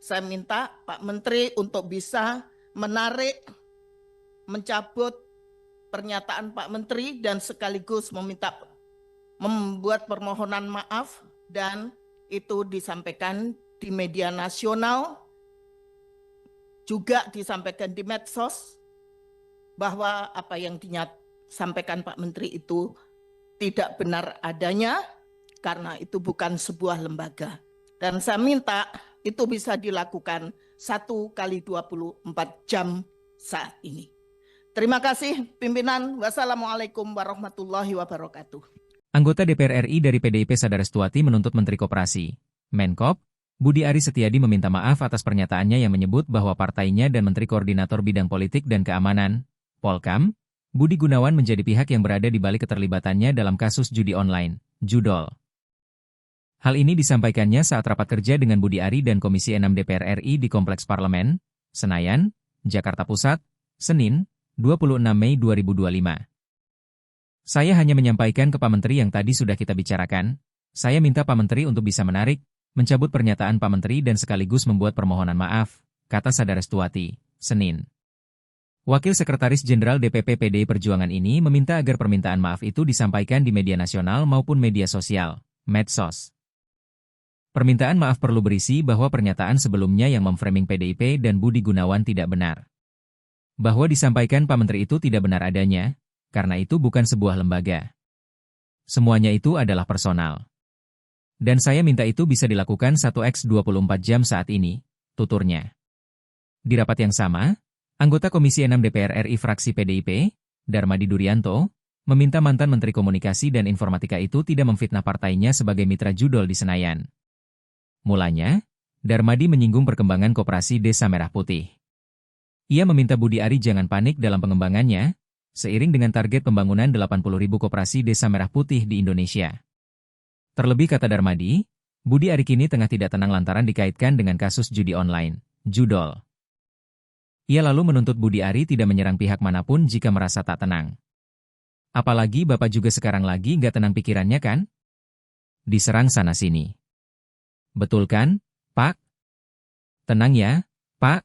saya minta Pak Menteri untuk bisa mencabut pernyataan Pak Menteri dan sekaligus membuat permohonan maaf dan itu disampaikan di media nasional, juga disampaikan di medsos bahwa apa yang disampaikan Pak Menteri itu tidak benar adanya karena itu bukan sebuah lembaga. Dan saya minta itu bisa dilakukan 1 kali 24 jam saat ini. Terima kasih pimpinan. Wassalamualaikum warahmatullahi wabarakatuh. Anggota DPR RI dari PDIP Sadarestuati menuntut Menteri Koperasi, Menkop, Budi Aris Setiadi meminta maaf atas pernyataannya yang menyebut bahwa partainya dan Menteri Koordinator Bidang Politik dan Keamanan, Polkam, Budi Gunawan menjadi pihak yang berada di balik keterlibatannya dalam kasus judi online, Judol. Hal ini disampaikannya saat rapat kerja dengan Budi Ari dan Komisi 6 DPR RI di Kompleks Parlemen, Senayan, Jakarta Pusat, Senin, 26 Mei 2025. Saya hanya menyampaikan ke Pak Menteri yang tadi sudah kita bicarakan. Saya minta Pak Menteri untuk bisa mencabut pernyataan Pak Menteri dan sekaligus membuat permohonan maaf, kata Sadarestuati, Senin. Wakil Sekretaris Jenderal DPP PDI Perjuangan ini meminta agar permintaan maaf itu disampaikan di media nasional maupun media sosial, medsos. Permintaan maaf perlu berisi bahwa pernyataan sebelumnya yang memframing PDIP dan Budi Gunawan tidak benar. Bahwa disampaikan Pak Menteri itu tidak benar adanya, karena itu bukan sebuah lembaga. Semuanya itu adalah personal. Dan saya minta itu bisa dilakukan 1x24 jam saat ini, tuturnya. Di rapat yang sama, anggota Komisi 6 DPR RI fraksi PDIP, Darmadi Durianto, meminta mantan Menteri Komunikasi dan Informatika itu tidak memfitnah partainya sebagai mitra judol di Senayan. Mulanya, Darmadi menyinggung perkembangan koperasi Desa Merah Putih. Ia meminta Budi Ari jangan panik dalam pengembangannya, seiring dengan target pembangunan 80.000 koperasi Desa Merah Putih di Indonesia. Terlebih kata Darmadi, Budi Ari kini tengah tidak tenang lantaran dikaitkan dengan kasus judi online, Judol. Ia lalu menuntut Budi Ari tidak menyerang pihak manapun jika merasa tak tenang. Apalagi Bapak juga sekarang lagi nggak tenang pikirannya kan? Diserang sana-sini. Betul kan, Pak? Tenang ya, Pak.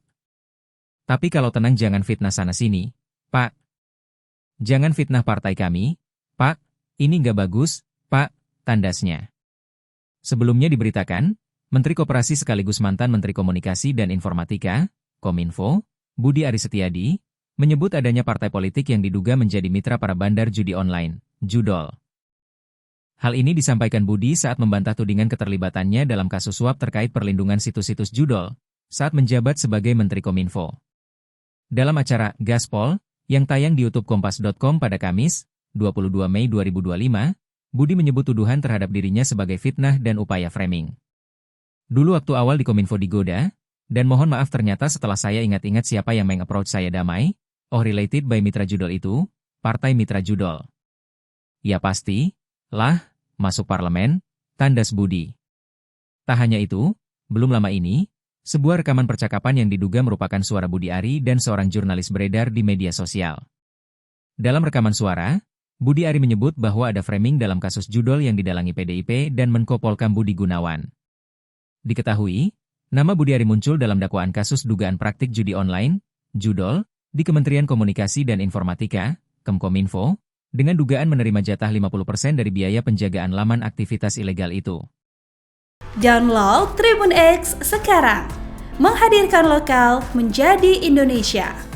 Tapi kalau tenang jangan fitnah sana-sini, Pak. Jangan fitnah partai kami, Pak. Ini nggak bagus, Pak, tandasnya. Sebelumnya diberitakan, Menteri Koperasi sekaligus mantan Menteri Komunikasi dan Informatika, Kominfo, Budi Aris Setiadi, menyebut adanya partai politik yang diduga menjadi mitra para bandar judi online, Judol. Hal ini disampaikan Budi saat membantah tudingan keterlibatannya dalam kasus suap terkait perlindungan situs-situs Judol, saat menjabat sebagai Menteri Kominfo. Dalam acara Gaspol, yang tayang di YouTube Kompas.com pada Kamis, 22 Mei 2025, Budi menyebut tuduhan terhadap dirinya sebagai fitnah dan upaya framing. Dulu waktu awal di Kominfo digoda, dan mohon maaf ternyata setelah saya ingat-ingat siapa yang meng-approach saya damai, related by Mitra Judol itu, Partai Mitra Judol. Ya pasti, lah, masuk parlemen, tandas Budi. Tak hanya itu, belum lama ini, sebuah rekaman percakapan yang diduga merupakan suara Budi Ari dan seorang jurnalis beredar di media sosial. Dalam rekaman suara, Budi Ari menyebut bahwa ada framing dalam kasus Judol yang didalangi PDIP dan Menko Polkam Budi Gunawan. Diketahui, nama Budi Ari muncul dalam dakwaan kasus dugaan praktik judi online, Judol, di Kementerian Komunikasi dan Informatika, Kemkominfo, dengan dugaan menerima jatah 50% dari biaya penjagaan laman aktivitas ilegal itu. Download Tribun X sekarang, menghadirkan lokal menjadi Indonesia.